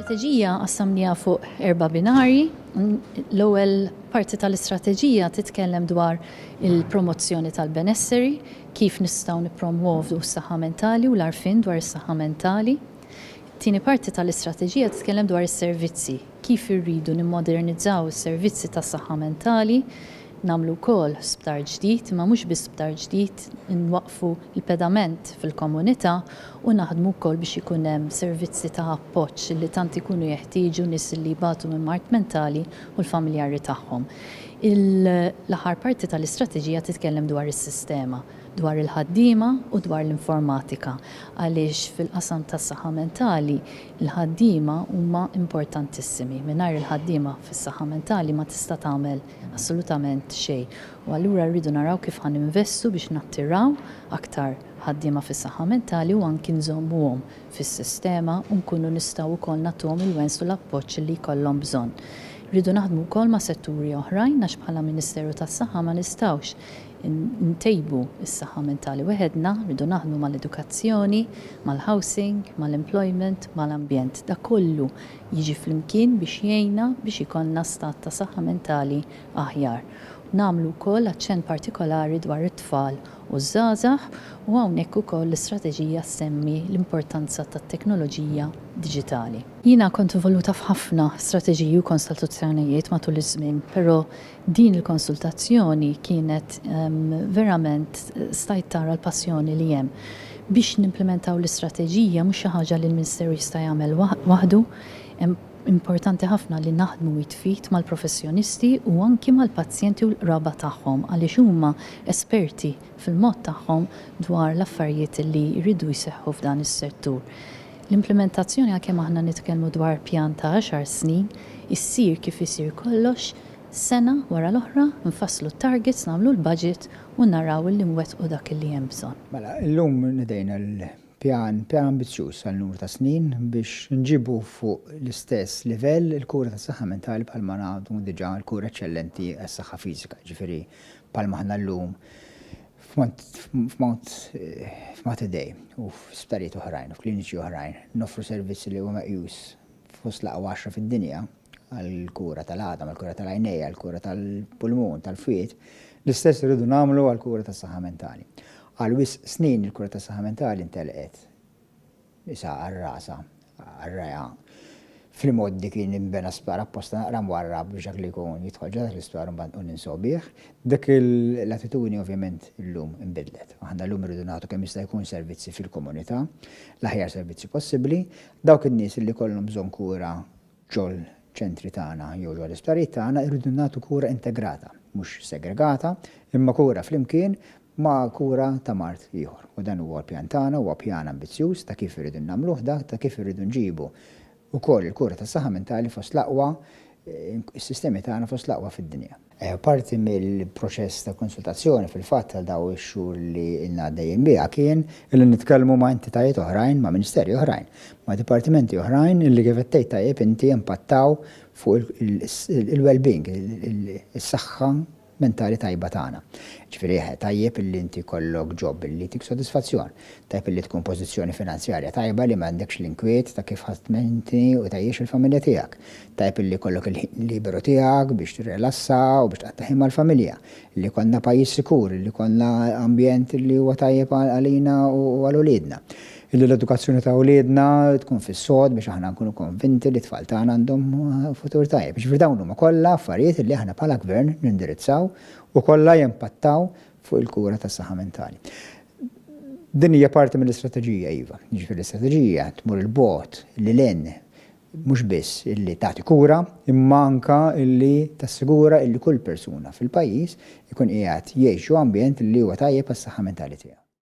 L-istrateġija qassamniha fuq 4 binari. L-ewwel parti tal-istrateġija titkellem dwar il-promozzjoni tal-benesseri, kif nistgħu nippromuovu s-saħħa mentali u l-għarfien dwar is-saħħa mentali. Tieni parti tal-istrateġija titkellem dwar is-servizzi, kif irridu nimmodernizzaw is-servizzi tas-saħħa mentali, nagħmlu wkoll sptar ġdid, imma mhux biss sptar ġdid, nwaqfu l-pedament fil-komunità u naħdmu wkoll biex ikun hemm servizzi ta' appoġġ li tant ikunu jeħtieġu nies li jbatu minn mart mentali u l-familjari tagħhom. L-aħħar parti tal-istrateġija titkellem dwar is-sistema, dwar il-ħaddiema u dwar l-informatika, għaliex fil-qasam tas-saħħa mentali il-ħaddiema huma importantissimi. Mingħajr il-ħaddiema fis-saħħa mentali ma tista' tagħmel assolutament xejn. U allura rridu naraw kif ħaninvestu biex nattiraw aktar ħaddiema fis-saħħa mentali u anki nżommuhom fis-sistema u nkunu nistgħu wkoll nagħtuhom il-wens u l-appoġġ li jkollhom bżonn. Rridu naħdmu wkoll ma' setturi oħrajn għax bħala Ministeru tas-Saħħa ma nistgħux ntejbu s-saħħa mentali weħedna, rridu naħdmu mal-edukazzjoni, mal-housing, mal-employment, mal-ambjent. Da kollu jiġi flimkien biex jgħinna biex ikollna stat ta' saħħa mentali aħjar. Nagħmlu wkoll aċċent partikolari dwar it-tfal u żgħażagħ u hawnhekk ukoll l-istrateġija semmi l-importanza tat-teknoloġija diġitali. Jiena kont involuta f'ħafna strateġiji u konsultazzjonijiet matul iż-żmien, però din il-konsultazzjoni kienet verament stajt tara l-passjoni li hemm. Biex nimplementaw l-istrateġija mhux xi ħaġa li l-Ministeru jista' jagħmel waħdu, importanti ħafna li naħdmu jitfit mal-professjonisti u anki mal-pazjenti u l-qraba tagħhom għaliex huma esperti fil-mod tagħhom dwar l-affarijiet li jridu jseħħu f'dan is-settur. L-implementazzjoni għalkemm aħna nitkellmu dwar pjan ta' 10 snin, issir kif isir kollox, sena wara l-oħra nfasslu t-targets, nagħmlu l-budget u naraw li nwettqu dak li hemm bżonn. Mela, illum nidejna pjan ambizzjuż għal numru ta' snin biex nġibu fuq l-istess livell il-kura ta' saħħa mentali bħalma nagħmlu diġà l-kura eċċellenti għas-saħħa fiżika, ġifieri bħalma aħna llum f'Mount Day u f'sptarijiet oħrajn u f'kliniċi oħrajn noffru servizzi li huma meqjus fost l-aqwa 10 fid-dinja għall-kura tal-għadam, għall-kura tal-għajnejja, għall-kura tal-pulmun, tal-fwied, l-istess irridu nagħmlu għall-kura tas-saħħa mentali. Għal-wis snin il-kura ta' saħħa mentali intelqet. Issa għal-rasa, għal-raja. Fil-moddi kien imbena spara apposta naqra mwarrab biex li jkun jidħol ġada l-isptar un ninsobieħ. Dak l-attitudni ovvjament illum imbidlet. Aħna llum irridu nagħtu kemm jista' jkun servizzi fil-komunità, l-aħjar servizzi possibbli. Dawk in-nies li kollhom bżonn kura ġol ċentri tagħna jew ġol l-isptarijiet tagħna irridu nagħtu kura integrata, mhux segregata, imma kura flimkien ma' kura ta' mart ieħor. U dan huwa l-pjan tagħna, huwa pjan ambizzjuż ta' kif irridu nagħmluh dak, ta' kif irridu nġibu ukoll il-kura tas-saħħa mentali fost l-aqwa, is-sistemi tagħna fost l-aqwa fid-dinja. Parti mill-proċess ta' konsultazzjoni fil-fatt tal daw ix-xhur li ilna dejjem biha kien illi nitkellmu ma' entitajiet oħrajn, ma' ministerji oħrajn, ma' dipartimenti oħrajn illi kif qed tgħid tajjeb inti impattaw fuq il-well-being, is-saħħa mentali tajba tagħna. Ġifieri tajjeb illi inti kollok job illi tik sodisfazzjon, tajjeb illi tkun pożizzjoni finanzjarja tajba li m'għandekx l-inkwiet ta' kif ħaddmenti u tajjiex il-familja tiegħek. Tajjeb illi kollok il-liberu tiegħek biex tirrelassa u biex taqtaħim mal-familja. Illi konna pajjiż sikur, illi konna ambjent illi huwa tajjeb għalina u għal uliedna. Illi l-edukazzjoni ta' uliedna tkun fis-sod biex aħna nkunu konvinti li t-tfal tagħna għandhom futur tajjeb. Ġifieri dawn huma kollha affarijiet li aħna bħala gvern nindirizzaw u kollha jimpattaw fuq il-kura tas-saħħa mentali. Din hija parti mill-istrateġija iva. Ġifieri l-istrateġija tmur il-bogħod li len mhux biss illi tagħti kura, imma anke illi tassigura illi kull persuna fil-pajjiż ikun qiegħed jgħixu ambjent li huwa tajjeb għas-saħħa mentali tiegħu.